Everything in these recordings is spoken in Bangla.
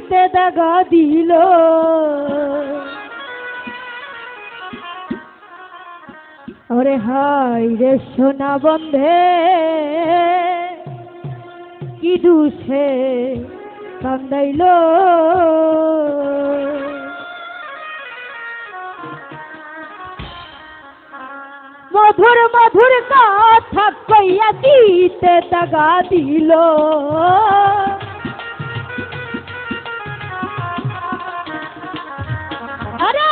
দিতে দাগা দিল। ওরে হাই রে সোনা বন্ধে কি দুষে কান্দাইল। মধুর মধুর কথা কইয়া দিতে দাগা দিল। আরে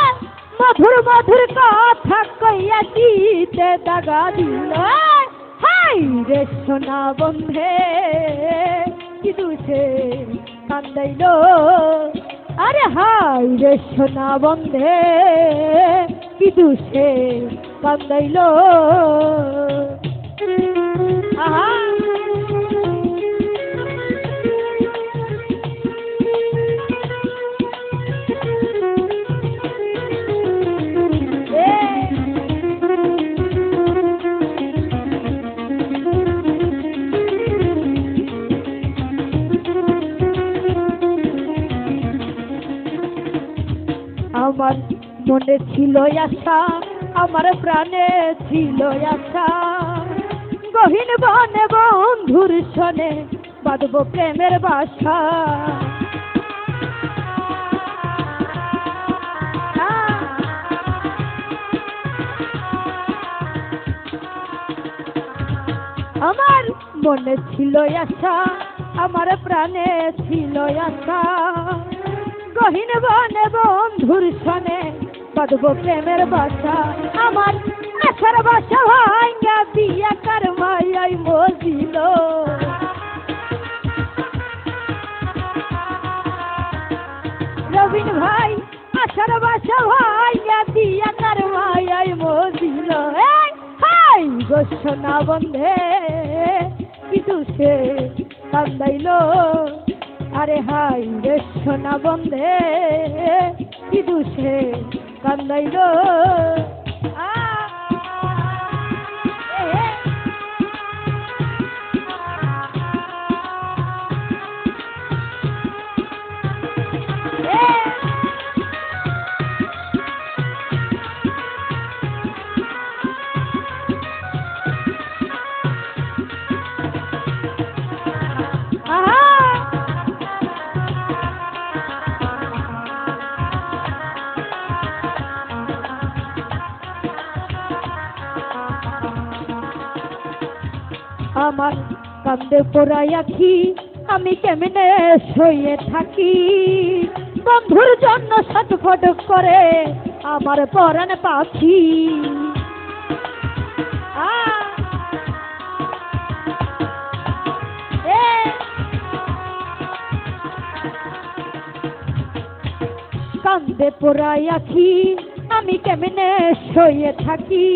মধুর মধুর কথা কইয়া দিতে দাগা দিল। হাই রে সোনা বন্ধে কি দুষে কান্দাইল। আরে হাই রে সোনা বন্ধে কি দুষে কান্দাইল। আহা আমার মনে ছিল আশা, আমার প্রাণে ছিল আশা, গহীন বনে বন্ধুর সনে বাঁধব প্রেমের বাসা। আমার মনে ছিল আশা, আমার প্রাণে ছিল আশা, গহীন বনে বন্ধুর সনে বাঁধব প্রেমের বাসা। আমার আশার বাসা ভাঙ্গা দিয়া কার মায়াই মজিল। রবিন ভাই আশার বাসা ভাঙ্গা দিয়া কার মায়াই মজিল। হাই গো সোনা বন্ধে কি দুষে কান্দাইল। আরে হাই রে সোনা বন্ধে কি দুষে কান্দাইল। আমার কান্দে পোড়াই আখি, আমি কেমনে শুয়ে থাকি। বন্ধুর জন্য ছটফট করে আমার পরাণ পাখি। কান্দে পোড়াই আখি, আমি কেমনে শুয়ে থাকি।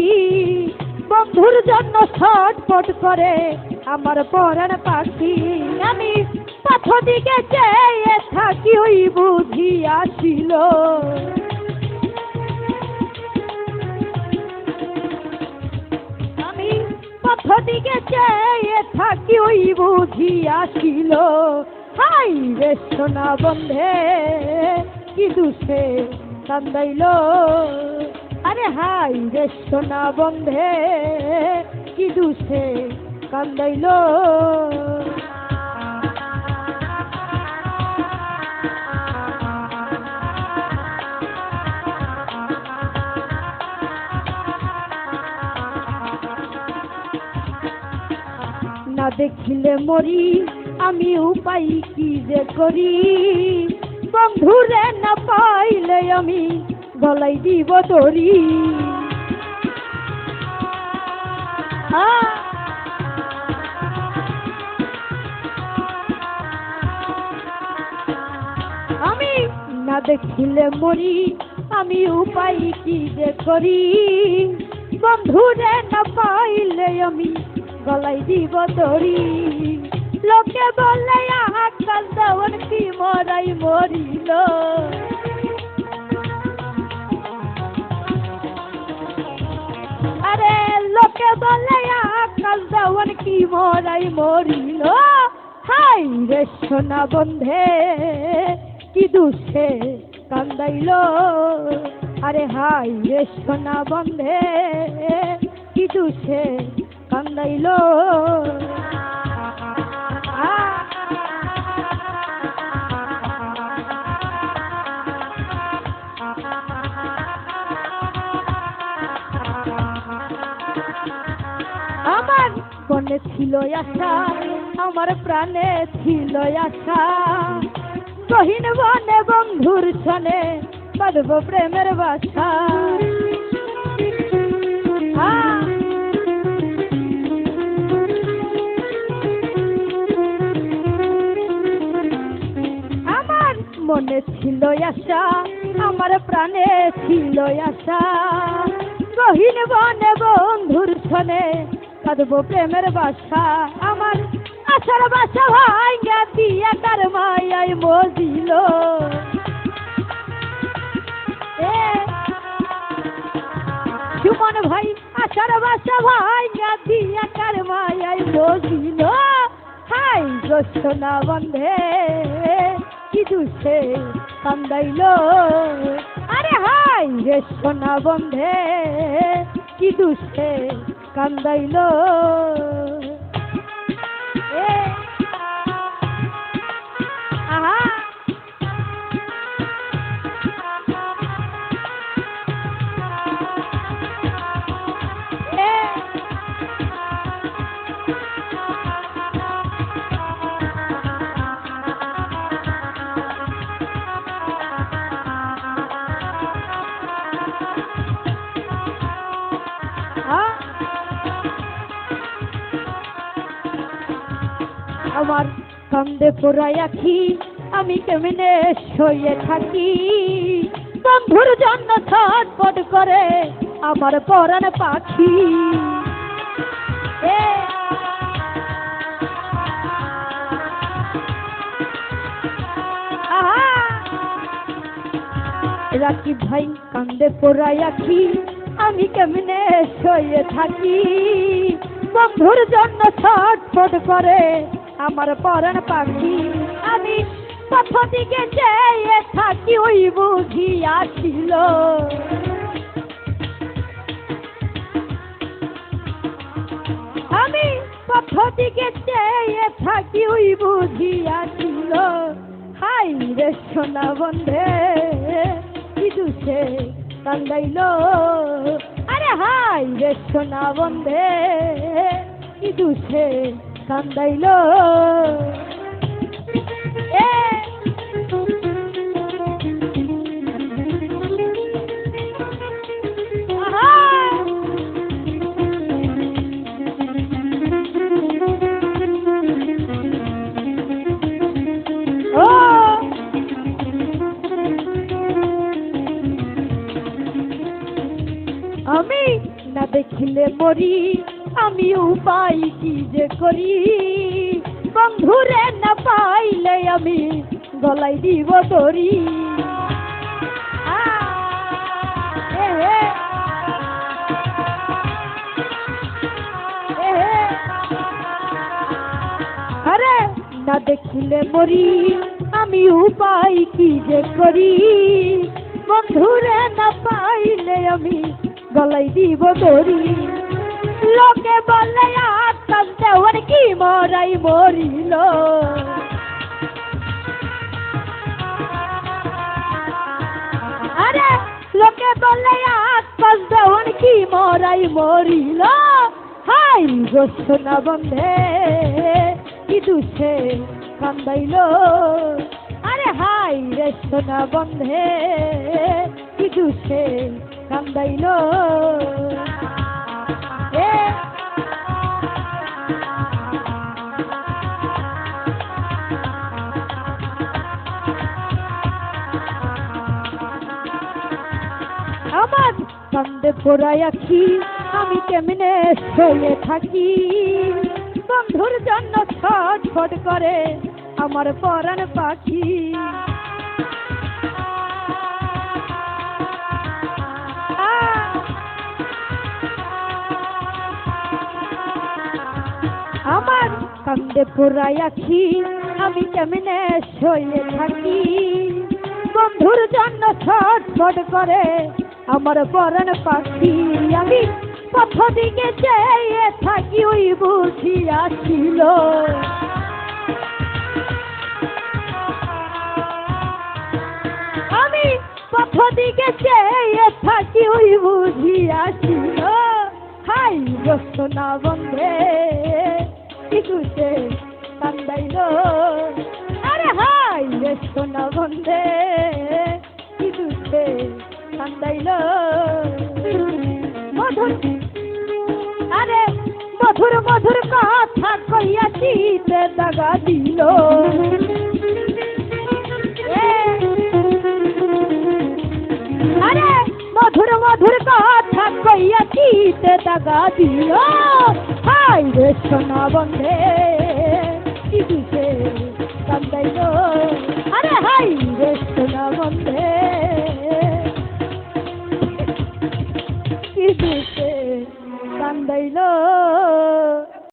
বন্ধুর জন্য ছটফট করে আমার পরাণ পাখি। আমি পথ দিকে চেয়ে থাকি ওই বুঝি আসিল। আমি পথ দিকে চেয়ে থাকি ওই বুঝি আসিল। হাই রে সোনা বন্ধে কি দুষে কান্দাইল। আরে হাই রে সোনা বন্ধে কি দুষে কান্দাইল। না দেখিলে মরি আমি উপায় কি যে করি। বন্ধুরে না পাইলে আমি গলাই দিব দড়ি। আমি না দেখিলে মরি আমি উপায় কি যে করি। বন্ধুরে না পাইলে আমি গলাই দিব দড়ি। লোকে বলে আকাল দেওয়ান কি মরাই মরিল। আরে লোকে বলে আকাল দেওয়ান কি মরাই মরিল। হাই রে সোনা বন্ধে কি দুষে কান্দাইল, আরে হাই রে সোনা বন্ধে কি দুষে কান্দাইল। আমার মনে ছিল আশা, আমার প্রাণে ছিল আশা, গহীন বনে বন্ধুর ছনে বাঁধব প্রেমের বাসা। আমার মনে ছিল আশা, আমার প্রাণে ছিল আশা, গহীন বনে বন্ধুর ছনে বাঁধব প্রেমের বাসা। আমার আশার বাসা ভাঙ্গা দিয়া কার মায়াই মজিল, সুমন ভাই আশার বাসা ভাঙ্গা দিয়া কার মায়াই মজিল। হাই গো সোনা বন্ধে কি দুষে কান্দাইল, আরে হাই রে সোনা বন্ধে কি দুষে কান্দাইল। আমার কান্দে পোড়াই আখি, আমি কেমনে শুয়ে থাকি, বন্ধুর জন্য ছটফট করে আমার পরাণ পাখি। রাকিব ভাই কান্দে পোড়াই আখি, আমি কেমনে শুয়ে থাকি, বন্ধুর জন্য ছটফট করে আমার পরাণ পাখি। আমি পথ দিকে চেয়ে থাকি ওই বুঝিয়াছিল, আমি পথ দিকে চেয়ে থাকি ওই বুঝিয়াছিল। হাই রে সোনা বন্ধে কি দুষে কান্দাইল, আরে হাই রে সোনা বন্ধে কি দুষে কান্দাইল। আমি না দেখিলে মরি, আমি উপায় কি যে করি, বন্ধুরে না পাইলে আমি গলাই দিব দড়ি। আরে না দেখিলে মরি, আমি উপায় কি যে করি, বন্ধুরে না পাইলে আমি গলাই দিব দড়ি। লোকে বলে আত্মার দেওয়ার কি মরাই মরিল, আরে লোকে বলে আত্মার দেওয়ার কি মরাই মরিল। হাই গো সোনা বন্ধে কি দুষে কান্দাইল, আরে হাই রে সোনা বন্ধে কি দুষে কান্দাইল। আমার কান্দে পোড়াই আখি, আমি কেমনে শুয়ে থাকি, বন্ধুর জন্য ছটফট করে আমার পরাণ পাখি। আমার কান্দে পোড়াই আখি, আমি কেমনে শুয়ে থাকি, বন্ধুর জন্য ছটফট করে আমার পরাণ পাখি। আমি পথ দিকে চেয়ে থাকি ওই বুঝি আসিল। আমি পথ দিকে চেয়ে থাকি ওই বুঝি আসিল। হাই বসত না বন্ধে কিছুতে কান্দাইল। আরে হাই বসত না বন্ধে কিছুতে কান্দাইল। মধুর আরে মধুর মধুর কথা কইয়া চিতে দাগা দিল। আরে মধুর মধুর কথা কইয়া চিতে দাগা দিল। হাই রে সোনা বন্ধে কিছুতে কান্দাইল। আরে হাই রে সোনা বন্ধে কিছুতে কান্দাইল।